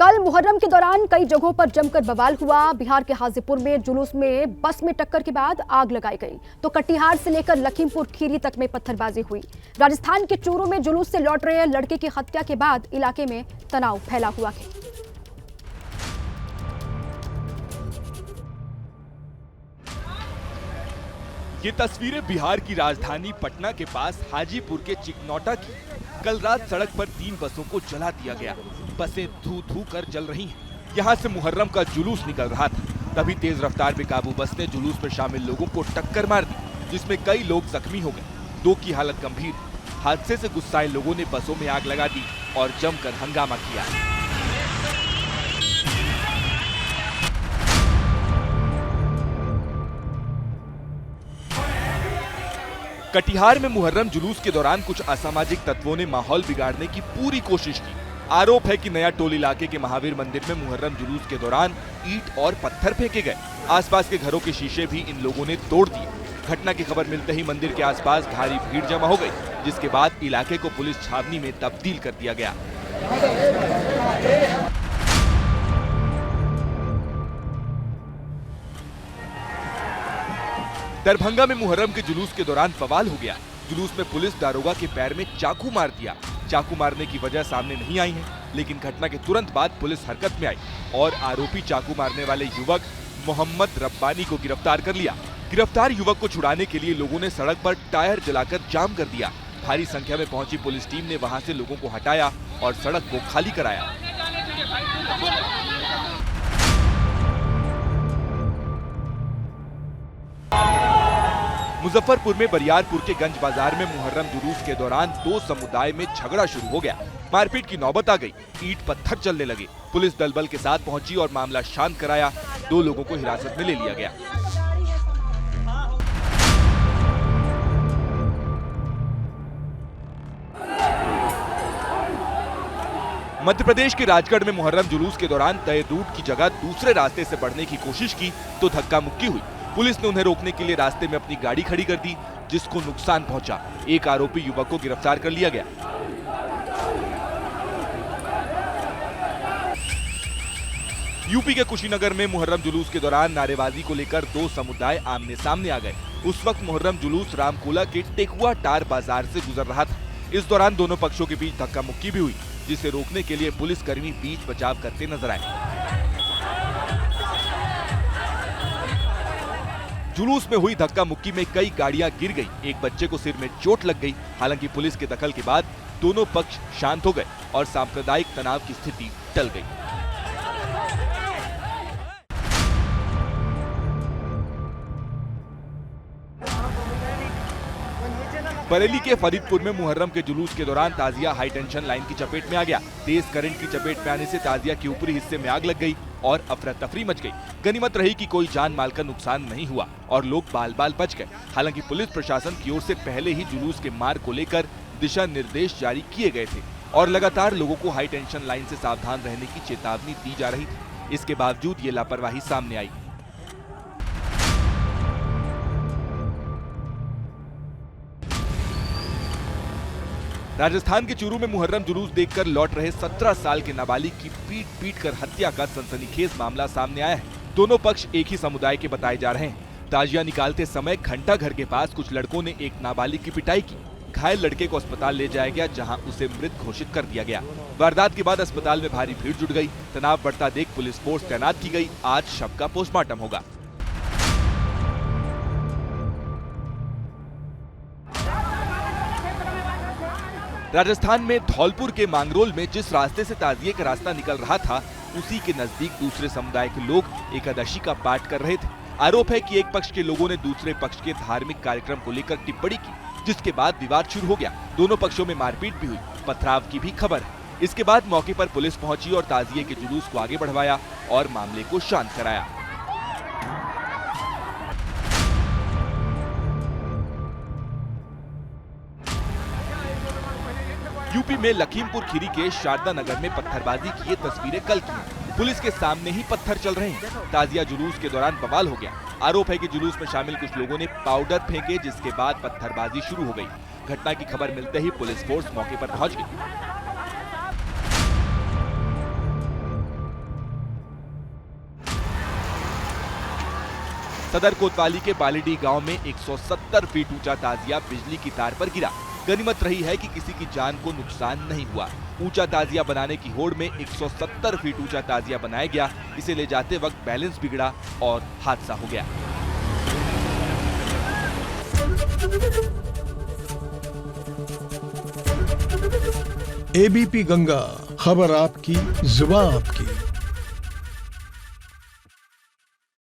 कल मुहर्रम के दौरान कई जगहों पर जमकर बवाल हुआ। बिहार के हाजीपुर में जुलूस में बस में टक्कर के बाद आग लगाई गई, तो कटिहार से लेकर लखीमपुर खीरी तक में पत्थरबाजी हुई। राजस्थान के चूरू में जुलूस से लौट रहे लड़के की हत्या के बाद इलाके में तनाव फैला हुआ है। ये तस्वीरें बिहार की राजधानी पटना के पास हाजीपुर के चिकनौटा की। कल रात सड़क पर 3 बसों को जला दिया गया। बसें धू धू कर जल रही हैं। यहाँ से मुहर्रम का जुलूस निकल रहा था, तभी तेज रफ्तार बेकाबू बस ने जुलूस में शामिल लोगों को टक्कर मार दी, जिसमें कई लोग जख्मी हो गए। 2 की हालत गंभीर। हादसे से गुस्साए लोगों ने बसों में आग लगा दी और जमकर हंगामा किया। कटिहार में मुहर्रम जुलूस के दौरान कुछ असामाजिक तत्वों ने माहौल बिगाड़ने की पूरी कोशिश की। आरोप है कि नया टोल इलाके के महावीर मंदिर में मुहर्रम जुलूस के दौरान ईंट और पत्थर फेंके गए। आसपास के घरों के शीशे भी इन लोगों ने तोड़ दिए। घटना की खबर मिलते ही मंदिर के आसपास भारी भीड़ जमा हो गई, जिसके बाद इलाके को पुलिस छावनी में तब्दील कर दिया गया। दरभंगा में मुहर्रम के जुलूस के दौरान बवाल हो गया। जुलूस में पुलिस दारोगा के पैर में चाकू मार दिया। चाकू मारने की वजह सामने नहीं आई है, लेकिन घटना के तुरंत बाद पुलिस हरकत में आई और आरोपी चाकू मारने वाले युवक मोहम्मद रब्बानी को गिरफ्तार कर लिया। गिरफ्तार युवक को छुड़ाने के लिए लोगों ने सड़क पर टायर जलाकर जाम कर दिया। भारी संख्या में पहुंची पुलिस टीम ने वहां से लोगों को हटाया और सड़क को खाली कराया। मुजफ्फरपुर में बरियारपुर के गंज बाजार में मुहर्रम जुलूस के दौरान 2 समुदाय में झगड़ा शुरू हो गया। मारपीट की नौबत आ गई। ईंट पत्थर चलने लगे। पुलिस दलबल के साथ पहुंची और मामला शांत कराया। 2 लोगों को हिरासत में ले लिया गया। मध्य प्रदेश के राजगढ़ में मुहर्रम जुलूस के दौरान तय रूट की जगह दूसरे रास्ते से बढ़ने की कोशिश की तो धक्का मुक्की हुई। पुलिस ने उन्हें रोकने के लिए रास्ते में अपनी गाड़ी खड़ी कर दी, जिसको नुकसान पहुंचा। एक आरोपी युवक को गिरफ्तार कर लिया गया। यूपी के कुशीनगर में मुहर्रम जुलूस के दौरान नारेबाजी को लेकर 2 समुदाय आमने सामने आ गए। उस वक्त मुहर्रम जुलूस रामकोला के टेकुआ टार बाजार से गुजर रहा था। इस दौरान दोनों पक्षों के बीच धक्का मुक्की भी हुई, जिसे रोकने के लिए पुलिसकर्मी बीच बचाव करते नजर आए। जुलूस में हुई धक्का मुक्की में कई गाड़ियां गिर गई। एक बच्चे को सिर में चोट लग गई। हालांकि पुलिस के दखल के बाद दोनों पक्ष शांत हो गए और सांप्रदायिक तनाव की स्थिति टल गई। बरेली के फरीदपुर में मुहर्रम के जुलूस के दौरान ताजिया हाई टेंशन लाइन की चपेट में आ गया। तेज करंट की चपेट में आने से ताजिया के ऊपरी हिस्से में आग लग गई और अफरा तफरी मच गई। गनीमत रही कि कोई जान माल का नुकसान नहीं हुआ और लोग बाल बाल बच गए। हालांकि पुलिस प्रशासन की ओर से पहले ही जुलूस के मार्ग को लेकर दिशा निर्देश जारी किए गए थे और लगातार लोगों को हाई टेंशन लाइन से सावधान रहने की चेतावनी दी जा रही थी। इसके बावजूद ये लापरवाही सामने आई। राजस्थान के चूरू में मुहर्रम जुलूस देखकर लौट रहे 17 साल के नाबालिग की पीट कर हत्या का सनसनीखेज मामला सामने आया है। दोनों पक्ष एक ही समुदाय के बताए जा रहे हैं। ताजिया निकालते समय घंटा घर के पास कुछ लड़कों ने एक नाबालिग की पिटाई की। घायल लड़के को अस्पताल ले जाया गया, जहां उसे मृत घोषित कर दिया गया। वारदात के बाद अस्पताल में भारी भीड़ जुट गई। तनाव बढ़ता देख पुलिस फोर्स तैनात की गई। आज शव का पोस्टमार्टम होगा। राजस्थान में धौलपुर के मांगरोल में जिस रास्ते से ताजिए का रास्ता निकल रहा था, उसी के नजदीक दूसरे समुदाय के लोग एकादशी का पाठ कर रहे थे। आरोप है कि एक पक्ष के लोगों ने दूसरे पक्ष के धार्मिक कार्यक्रम को लेकर टिप्पणी की, जिसके बाद विवाद शुरू हो गया। दोनों पक्षों में मारपीट भी हुई। पथराव की भी खबर है। इसके बाद मौके पर पुलिस पहुंची और ताजिए के जुलूस को आगे बढ़वाया और मामले को शांत कराया। यूपी में लखीमपुर खीरी के शारदा नगर में पत्थरबाजी की ये तस्वीरें कल की हैं। पुलिस के सामने ही पत्थर चल रहे हैं। ताजिया जुलूस के दौरान बवाल हो गया। आरोप है कि जुलूस में शामिल कुछ लोगों ने पाउडर फेंके, जिसके बाद पत्थरबाजी शुरू हो गई। घटना की खबर मिलते ही पुलिस फोर्स मौके पर पहुंच गई। सदर कोतवाली के बालीडीह गांव में 170 फीट ऊंचा ताजिया बिजली की तार पर गिरा। गनीमत रही है कि किसी की जान को नुकसान नहीं हुआ। ऊंचा ताजिया बनाने की होड़ में 170 फीट ऊंचा ताजिया बनाया गया। इसे ले जाते वक्त बैलेंस बिगड़ा और हादसा हो गया। एबीपी गंगा, खबर आपकी, जुबान आपकी।